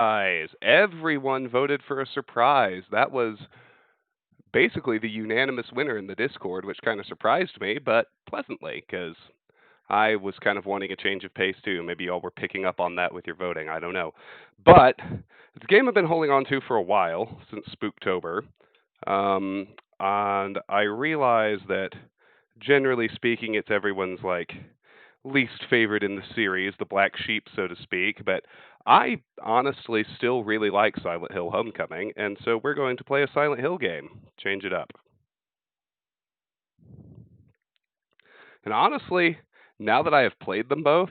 Guys, everyone voted for a surprise. That was basically the unanimous winner in the Discord, which kind of surprised me, but pleasantly, because I was kind of wanting a change of pace too. Maybe y'all were picking up on that with your voting. I don't know. But it's a game I've been holding on to for a while, since Spooktober. Um, and I realize that generally speaking, it's everyone's like least favorite in the series, the black sheep, so to speak. But I honestly still really like Silent Hill Homecoming, and so we're going to play a Silent Hill game. Change it up. And honestly, now that I have played them both,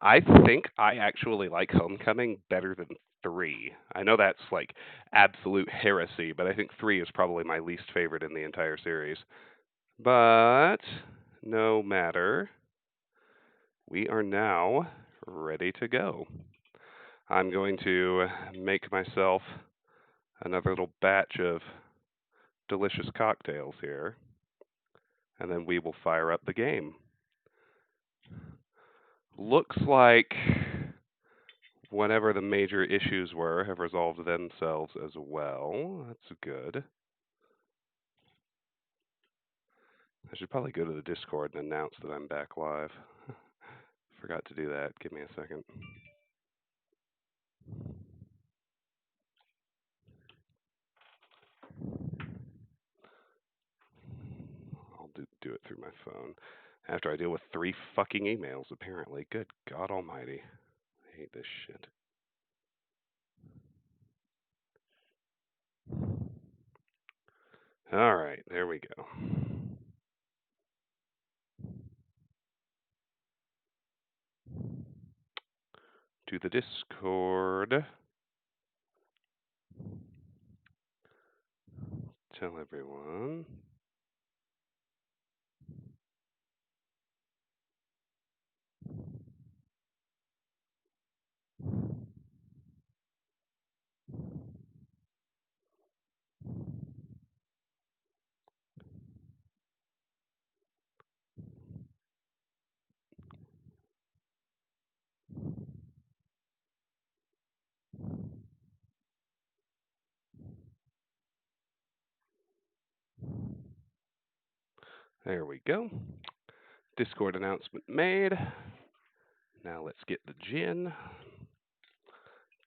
I think I actually like Homecoming better than 3. I know that's like absolute heresy, but I think 3 is probably my least favorite in the entire series. But no matter, we are now ready to go. I'm going to make myself another little batch of delicious cocktails here, and then we will fire up the game. Looks like whatever the major issues were have resolved themselves as well. That's good. I should probably go to the Discord and announce that I'm back live. Forgot to do that. Give me a second. I'll do it through my phone. After I deal with 3 fucking emails, apparently. Good God Almighty. I hate this shit. Alright, there we go. To the Discord. Tell everyone. There we go. Discord announcement made. Now let's get the gin.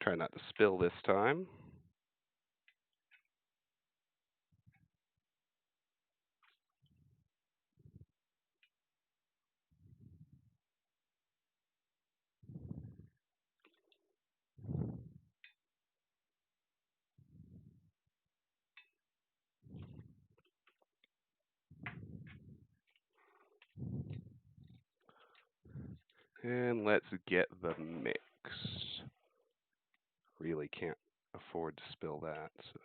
Try not to spill this time. And let's get the mix. Really can't afford to spill that, so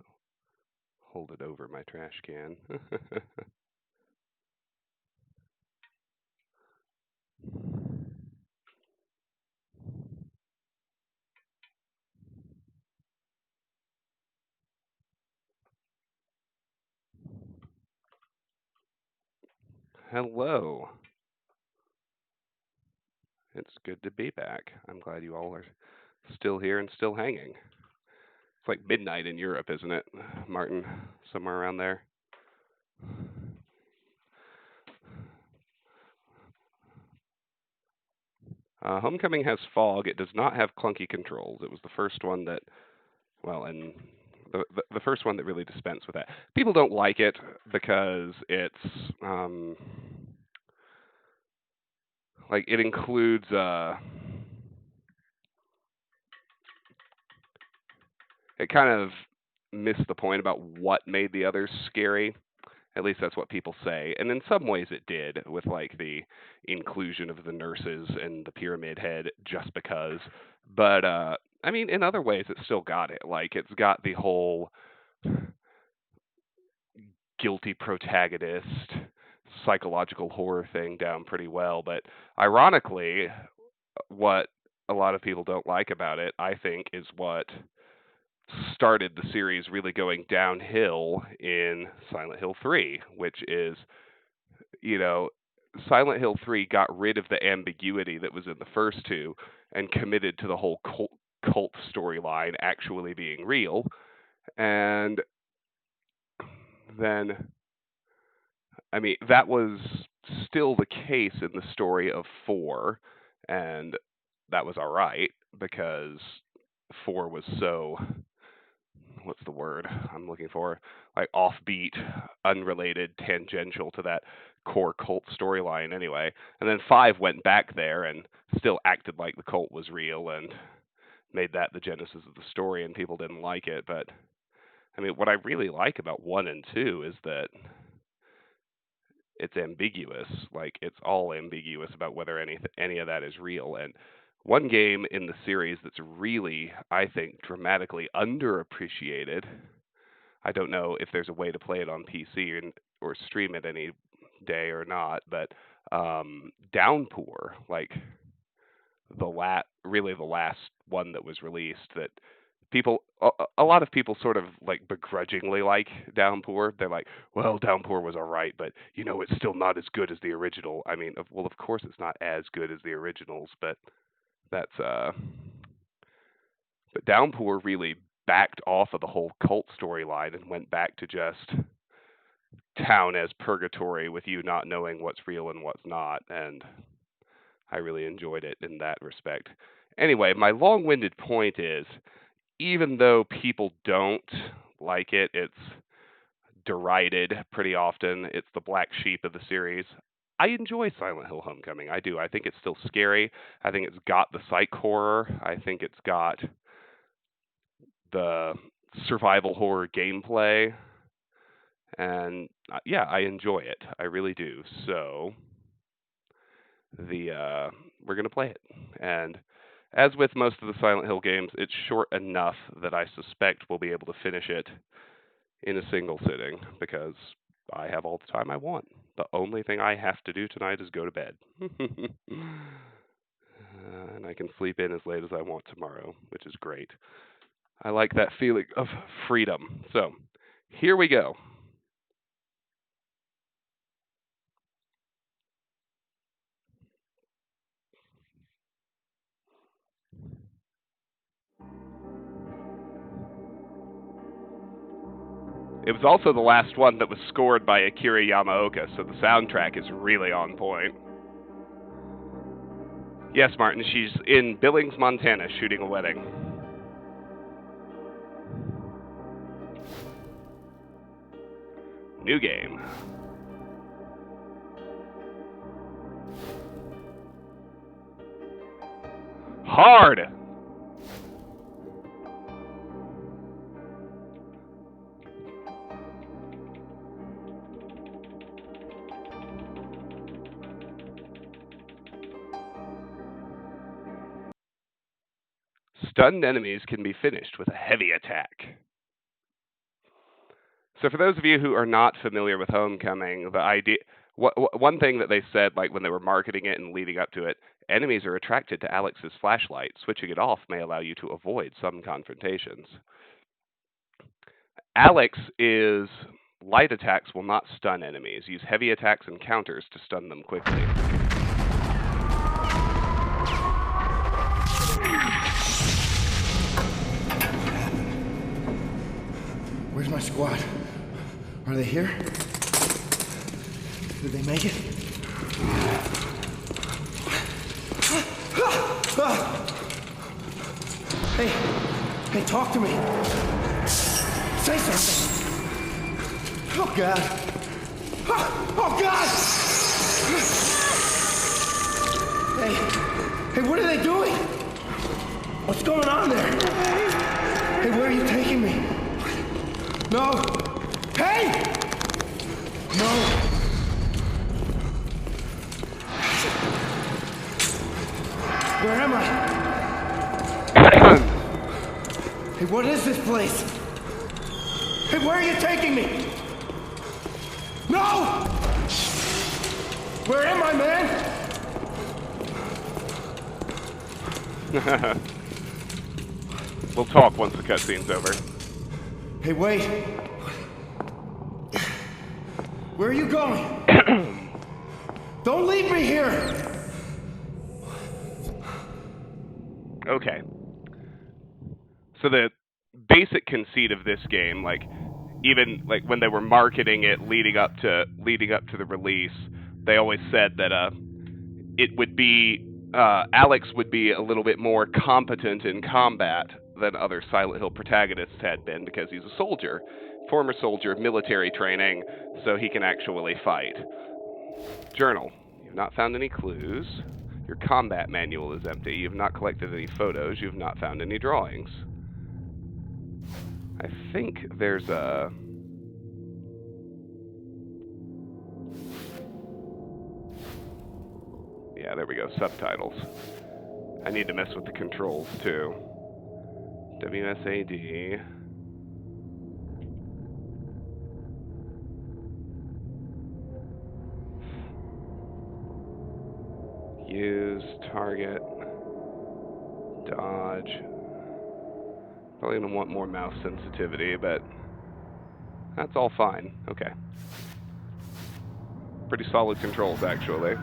hold it over my trash can. Hello. It's good to be back. I'm glad you all are still here and still hanging. It's like midnight in Europe, isn't it, Martin? Somewhere around there. Homecoming has fog. It does not have clunky controls. It was the first one that, well, and the first one that really dispensed with that. People don't like it because it's like it includes it kind of missed the point about what made the others scary. At least that's what people say. And in some ways it did, with like the inclusion of the nurses and the pyramid head just because. But I mean in other ways it still got it. Like it's got the whole guilty protagonist psychological horror thing down pretty well. But ironically, what a lot of people don't like about it, I think, is what started the series really going downhill in Silent Hill 3, which is, you know, Silent Hill 3 got rid of the ambiguity that was in the first two and committed to the whole cult storyline actually being real. And then, I mean, that was still the case in the story of 4, and that was all right because 4 was so, what's the word I'm looking for? Like offbeat, unrelated, tangential to that core cult storyline anyway. And then 5 went back there and still acted like the cult was real and made that the genesis of the story, and people didn't like it. But I mean, what I really like about 1 and 2 is that it's ambiguous. Like, it's all ambiguous about whether any of that is real. And one game in the series that's really, I think, dramatically underappreciated. I don't know if there's a way to play it on PC or stream it any day or not, but Downpour, like the last one that was released, that a lot of people sort of like begrudgingly like Downpour. They're like, well, Downpour was alright, but it's still not as good as the original. I mean, well, of course it's not as good as the originals, but that's but Downpour really backed off of the whole cult storyline and went back to just town as purgatory with you not knowing what's real and what's not, and I really enjoyed it in that respect. Anyway, my long-winded point is, even though people don't like it, it's derided pretty often. It's the black sheep of the series. I enjoy Silent Hill Homecoming. I do. I think it's still scary. I think it's got the psych horror. I think it's got the survival horror gameplay. And yeah, I enjoy it. I really do. So we're going to play it. And as with most of the Silent Hill games, it's short enough that I suspect we'll be able to finish it in a single sitting because I have all the time I want. The only thing I have to do tonight is go to bed. And I can sleep in as late as I want tomorrow, which is great. I like that feeling of freedom. So, here we go. It was also the last one that was scored by Akira Yamaoka, so the soundtrack is really on point. Yes, Martin, she's in Billings, Montana, shooting a wedding. New game. Hard! Stunned enemies can be finished with a heavy attack. So for those of you who are not familiar with Homecoming, the idea, one thing that they said, like when they were marketing it and leading up to it, enemies are attracted to Alex's flashlight. Switching it off may allow you to avoid some confrontations. Alex's light attacks will not stun enemies. Use heavy attacks and counters to stun them quickly. Where's my squad? Are they here? Did they make it? Hey, talk to me. Say something. Oh, God. Oh, God! Hey, what are they doing? What's going on there? Hey, where are you taking me? No! Hey! No! Where am I? Hey, what is this place? Hey, where are you taking me? No! Where am I, man? We'll talk once the cutscene's over. Hey, wait. Where are you going? Don't leave me here! Okay. So the basic conceit of this game, like even like when they were marketing it leading up to the release, they always said that it would be Alex would be a little bit more competent in combat than other Silent Hill protagonists had been because he's a soldier, former soldier of military training, so he can actually fight. Journal. You've not found any clues. Your combat manual is empty. You've not collected any photos. You've not found any drawings. I think there's a... Yeah, there we go. Subtitles. I need to mess with the controls, too. WSAD. Use, target, dodge. Probably going to want more mouse sensitivity, but that's all fine. Okay. Pretty solid controls, actually.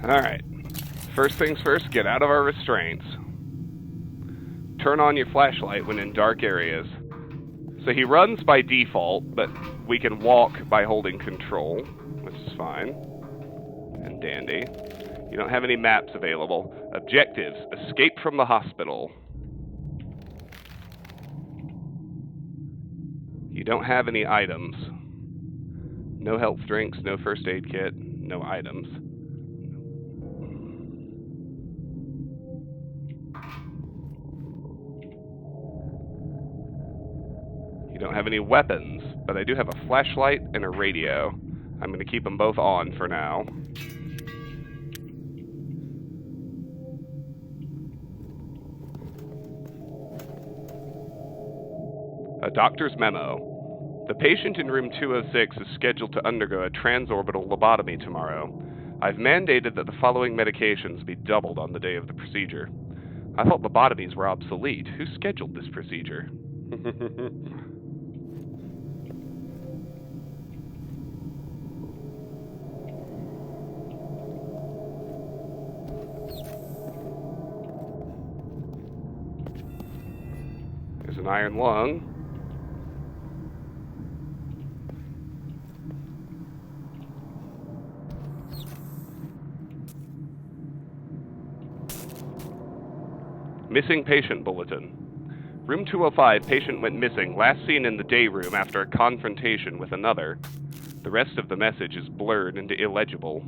Alright, first things first, get out of our restraints. Turn on your flashlight when in dark areas. So he runs by default, but we can walk by holding control, which is fine and dandy. You don't have any maps available. Objectives, escape from the hospital. You don't have any items. No health drinks, no first aid kit, no items. Don't have any weapons, but I do have a flashlight and a radio. I'm going to keep them both on for now. A doctor's memo. The patient in room 206 is scheduled to undergo a transorbital lobotomy tomorrow. I've mandated that the following medications be doubled on the day of the procedure. I thought lobotomies were obsolete. Who scheduled this procedure? There's an iron lung. Missing patient bulletin. Room 205, patient went missing, last seen in the day room after a confrontation with another. The rest of the message is blurred into illegible.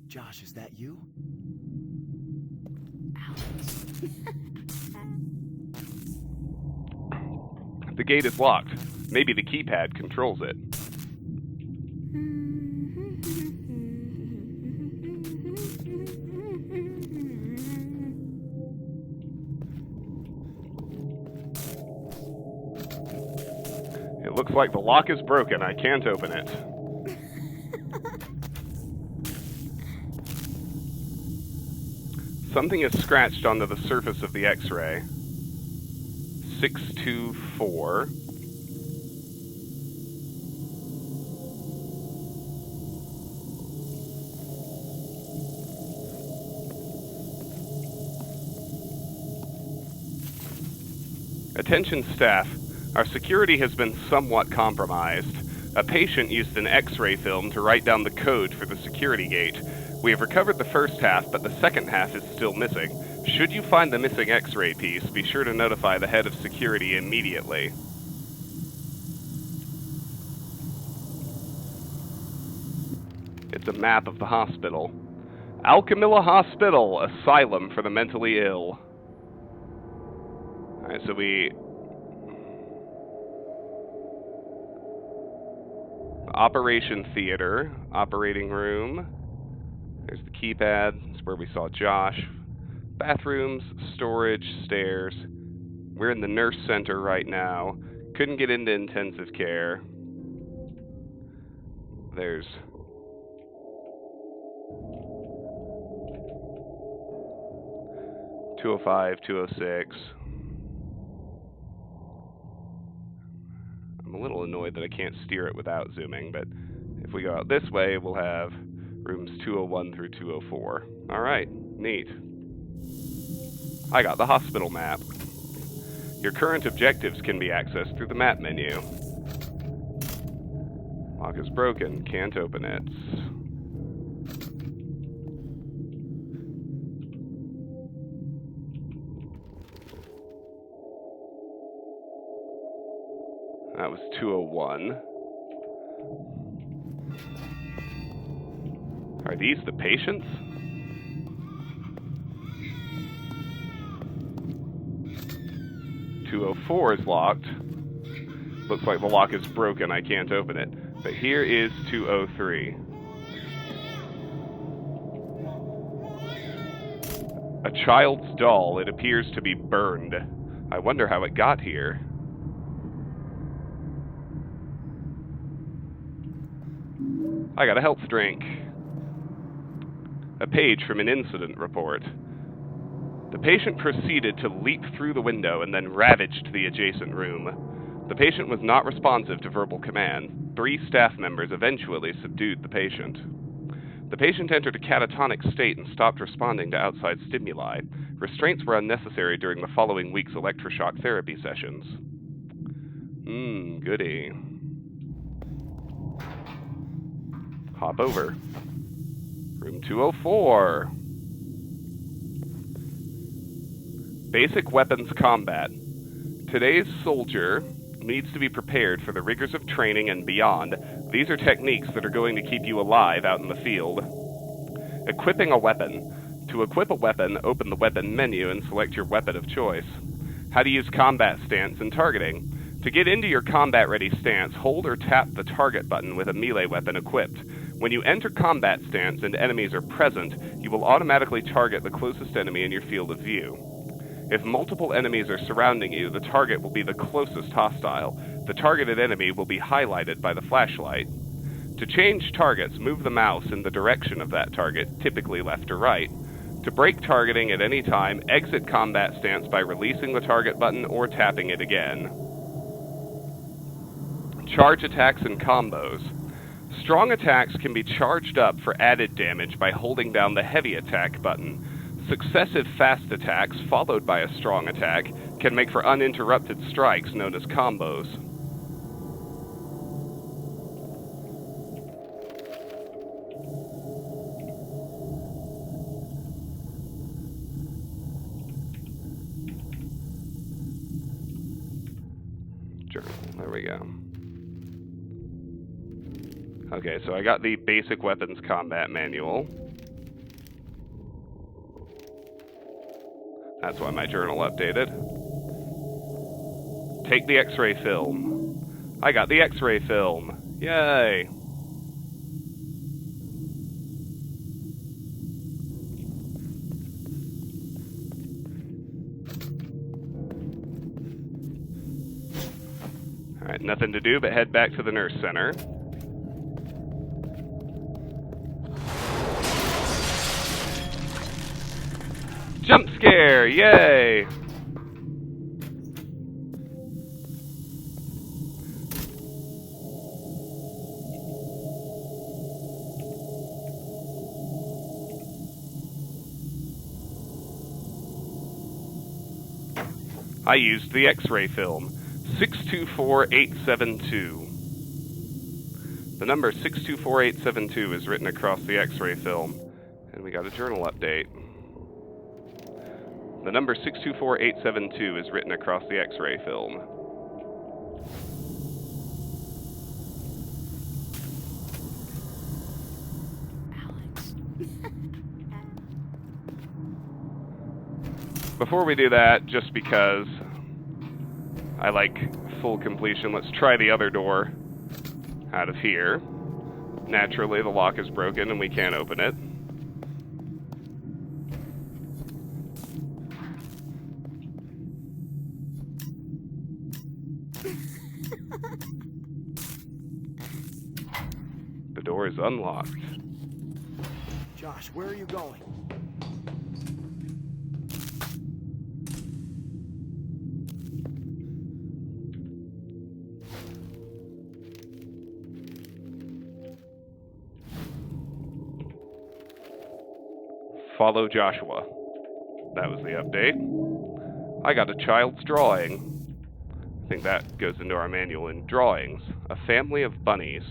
Josh, is that you? Alex. The gate is locked. Maybe the keypad controls it. It looks like the lock is broken. I can't open it. Something is scratched onto the surface of the X-ray. 624. Attention staff. Our security has been somewhat compromised. A patient used an X-ray film to write down the code for the security gate. We have recovered the first half, but the second half is still missing. Should you find the missing X-ray piece, be sure to notify the head of security immediately. It's a map of the hospital. Alchemilla Hospital, asylum for the mentally ill. Alright, so we... Operation theater, operating room. There's the keypad. It's where we saw Josh. Bathrooms, storage, stairs. We're in the nurse center right now. Couldn't get into intensive care. There's 205, 206. I'm a little annoyed that I can't steer it without zooming, but if we go out this way, we'll have rooms 201 through 204. Alright, neat. I got the hospital map. Your current objectives can be accessed through the map menu. Lock is broken, can't open it. That was 201. Are these the patients? .204 is locked. Looks like the lock is broken, I can't open it. But here is 203. A child's doll. It appears to be burned. I wonder how it got here. I got a health drink. A page from an incident report. The patient proceeded to leap through the window and then ravaged the adjacent room. The patient was not responsive to verbal command. 3 staff members eventually subdued the patient. The patient entered a catatonic state and stopped responding to outside stimuli. Restraints were unnecessary during the following week's electroshock therapy sessions. Goody. Hop over. Room 204. Basic weapons combat. Today's soldier needs to be prepared for the rigors of training and beyond. These are techniques that are going to keep you alive out in the field. Equipping a weapon. To equip a weapon, open the weapon menu and select your weapon of choice. How to use combat stance and targeting. To get into your combat-ready stance, hold or tap the target button with a melee weapon equipped. When you enter combat stance and enemies are present, you will automatically target the closest enemy in your field of view. If multiple enemies are surrounding you, the target will be the closest hostile. The targeted enemy will be highlighted by the flashlight. To change targets, move the mouse in the direction of that target, typically left or right. To break targeting at any time, exit combat stance by releasing the target button or tapping it again. Charge attacks and combos. Strong attacks can be charged up for added damage by holding down the heavy attack button. Successive fast attacks, followed by a strong attack, can make for uninterrupted strikes known as combos. Journal, there we go. Okay, so I got the basic weapons combat manual. That's why my journal updated. Take the X-ray film. I got the X-ray film. Yay! Alright, nothing to do but head back to the nurse center. Jump scare! Yay! I used the X-ray film. 624872. The number 624872 is written across the X-ray film. And we got a journal update. The number 624872 is written across the X-ray film. Alex. Before we do that, just because I like full completion, let's try the other door out of here. Naturally, the lock is broken and we can't open it. The door is unlocked. Josh, where are you going? Follow Joshua. That was the update. I got a child's drawing. I think that goes into our manual in drawings. A family of bunnies.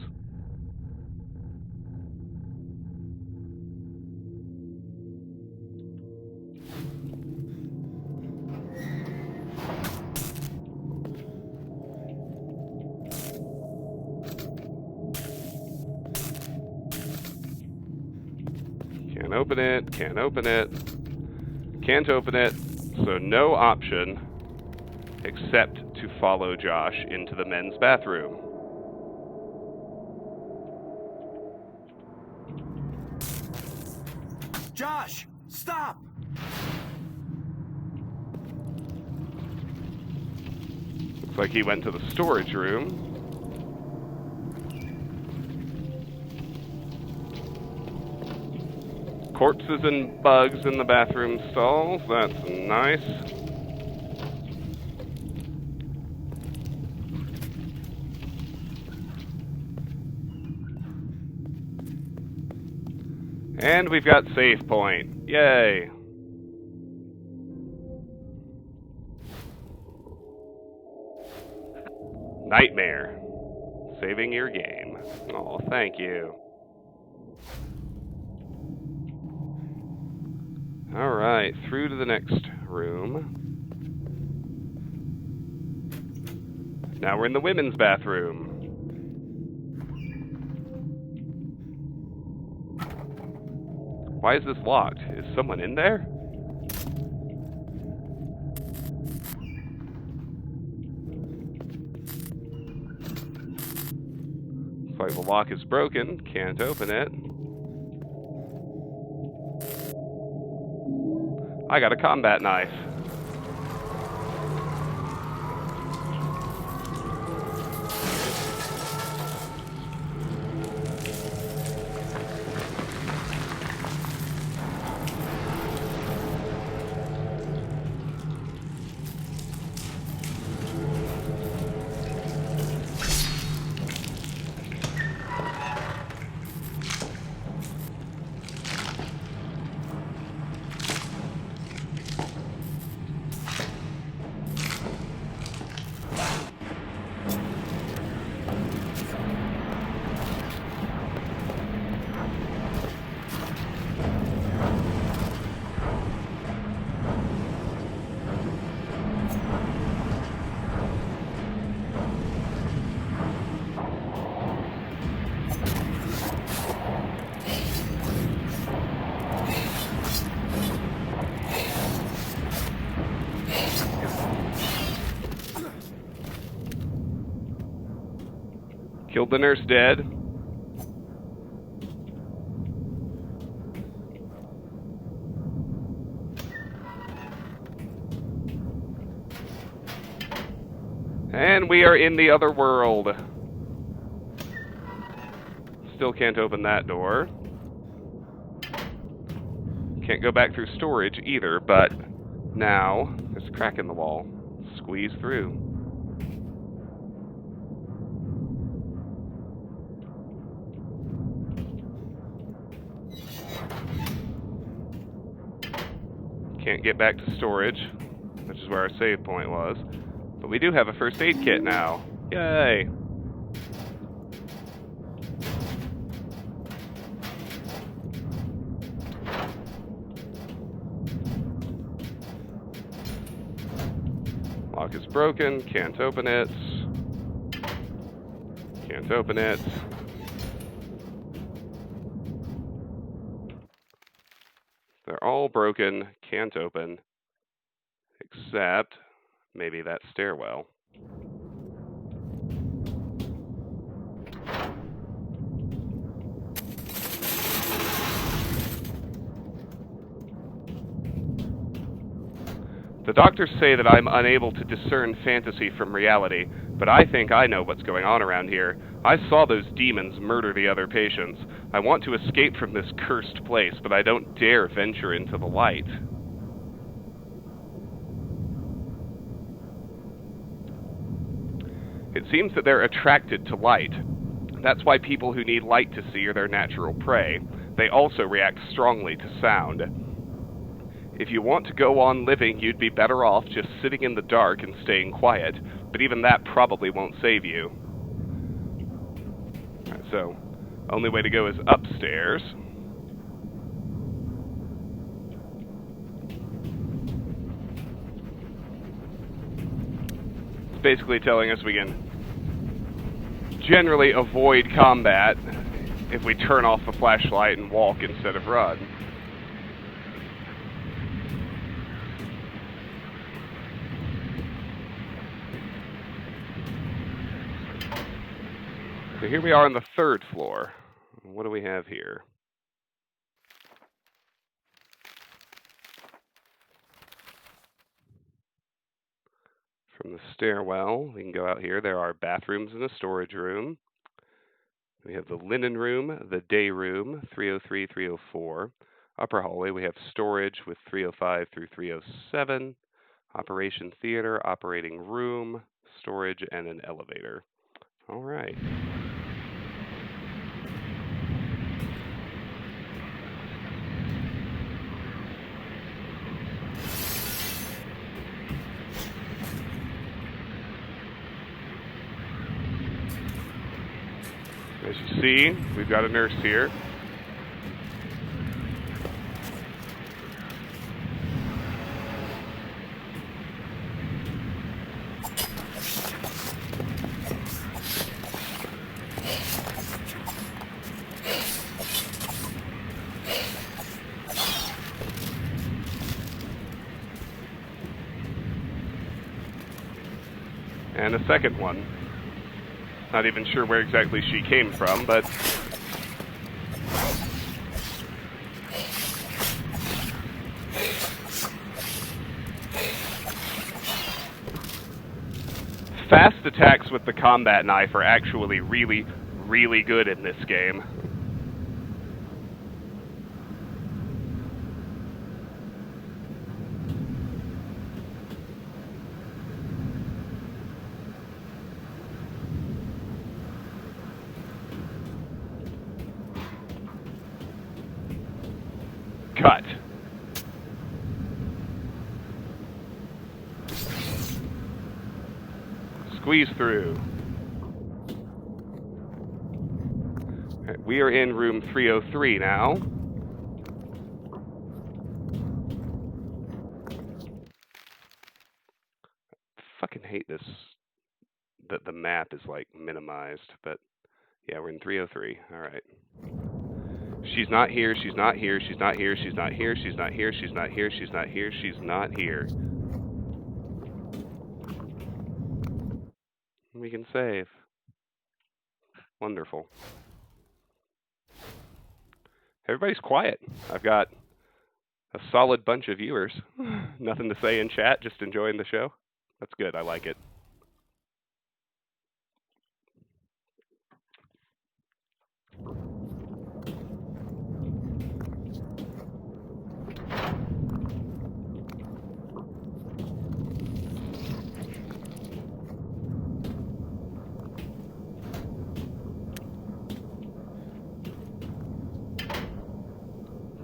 Can't open it, can't open it, can't open it, so no option except to follow Josh into the men's bathroom. Josh, stop! Looks like he went to the storage room. Corpses and bugs in the bathroom stalls. That's nice. And we've got save point. Yay. Nightmare. Saving your game. Oh, thank you. Alright, through to the next room. Now we're in the women's bathroom. Why is this locked? Is someone in there? Looks like the lock is broken. Can't open it. I got a combat knife. Killed the nurse dead. And we are in the other world. Still can't open that door. Can't go back through storage either, but now there's a crack in the wall. Squeeze through. Can't get back to storage, which is where our save point was. But we do have a first aid kit now. Yay! Lock is broken, can't open it. Can't open it. They're all broken, can't open, except maybe that stairwell. The doctors say that I'm unable to discern fantasy from reality, but I think I know what's going on around here. I saw those demons murder the other patients. I want to escape from this cursed place, but I don't dare venture into the light. It seems that they're attracted to light. That's why people who need light to see are their natural prey. They also react strongly to sound. If you want to go on living, you'd be better off just sitting in the dark and staying quiet, but even that probably won't save you. Alright, so, only way to go is upstairs. It's basically telling us we can generally avoid combat if we turn off the flashlight and walk instead of run. So here we are on the 3rd floor. What do we have here? From the stairwell, we can go out here. There are bathrooms and a storage room. We have the linen room, the day room, 303, 304. Upper hallway, we have storage with 305 through 307. Operation theater, operating room, storage, and an elevator. All right. As you see, we've got a nurse here. And a second one. Not even sure where exactly she came from, but fast attacks with the combat knife are actually really, really good in this game. Cut. Squeeze through. Right, we are in room 303 now. Fucking hate this, that the map is like minimized, but yeah, we're in 303. All right. She's not here, she's not here, she's not here, she's not here, she's not here, she's not here, she's not here, she's not here. We can save. Wonderful. Everybody's quiet. I've got a solid bunch of viewers. Nothing to say in chat, just enjoying the show. That's good, I like it.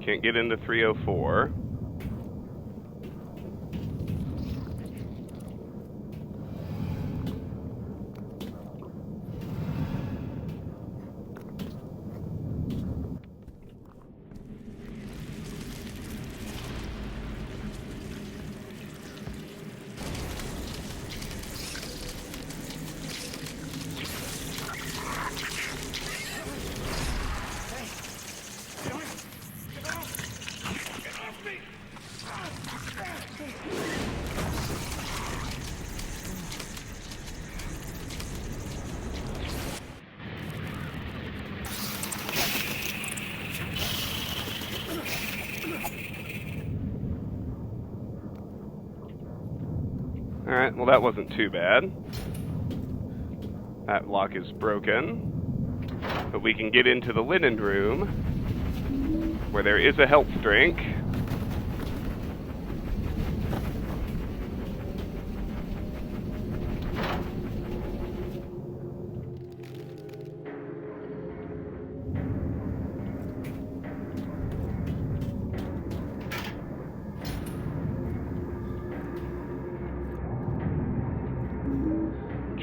Can't get into 304. Alright, well that wasn't too bad. That lock is broken. But we can get into the linen room, where there is a health drink.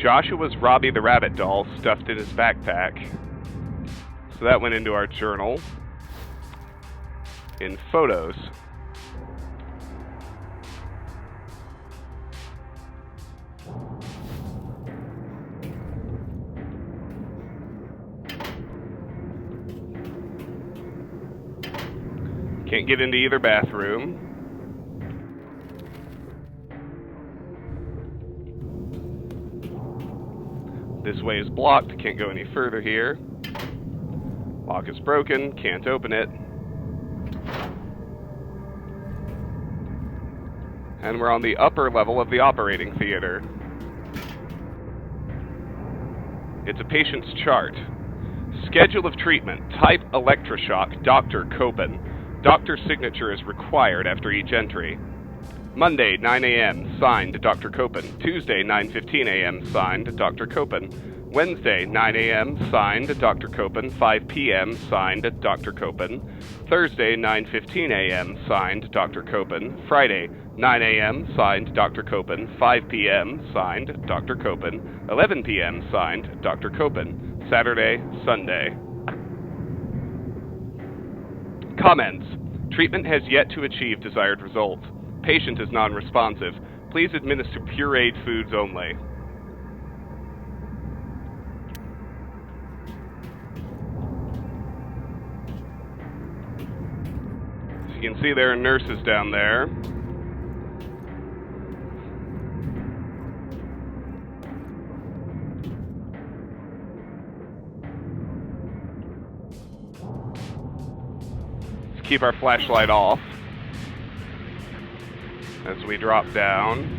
Joshua's Robbie the Rabbit doll stuffed in his backpack. So that went into our journal. In photos. Can't get into either bathroom. This way is blocked, can't go any further here. Lock is broken, can't open it. And we're on the upper level of the operating theater. It's a patient's chart. Schedule of treatment, type electroshock, Dr. Copen. Doctor's signature is required after each entry. Monday, 9 a.m., signed Dr. Copen. Tuesday, 9:15 a.m., signed Dr. Copen. Wednesday, 9 a.m., signed Dr. Copen. 5 p.m., signed Dr. Copen. Thursday, 9:15 a.m., signed Dr. Copen. Friday, 9 a.m., signed Dr. Copen. 5 p.m., signed Dr. Copen. 11 p.m., signed Dr. Copen. Saturday, Sunday. Comments. Treatment has yet to achieve desired results. Patient is non-responsive. Please administer pureed foods only. As you can see, there are nurses down there. Let's keep our flashlight off as we drop down.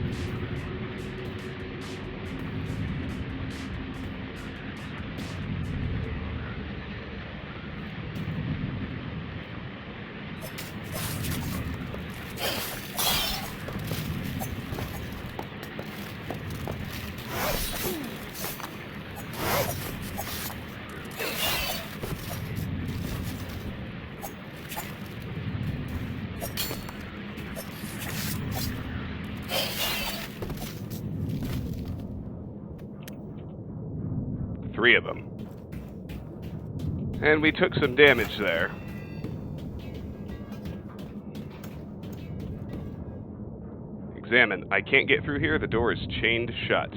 Three of them. And we took some damage there. Examine. I can't get through here. The door is chained shut.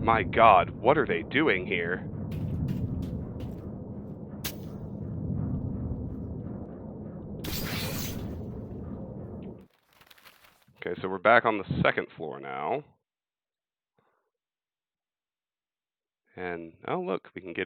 My God, what are they doing here? Okay, so we're back on the second floor now. And, oh look, we can get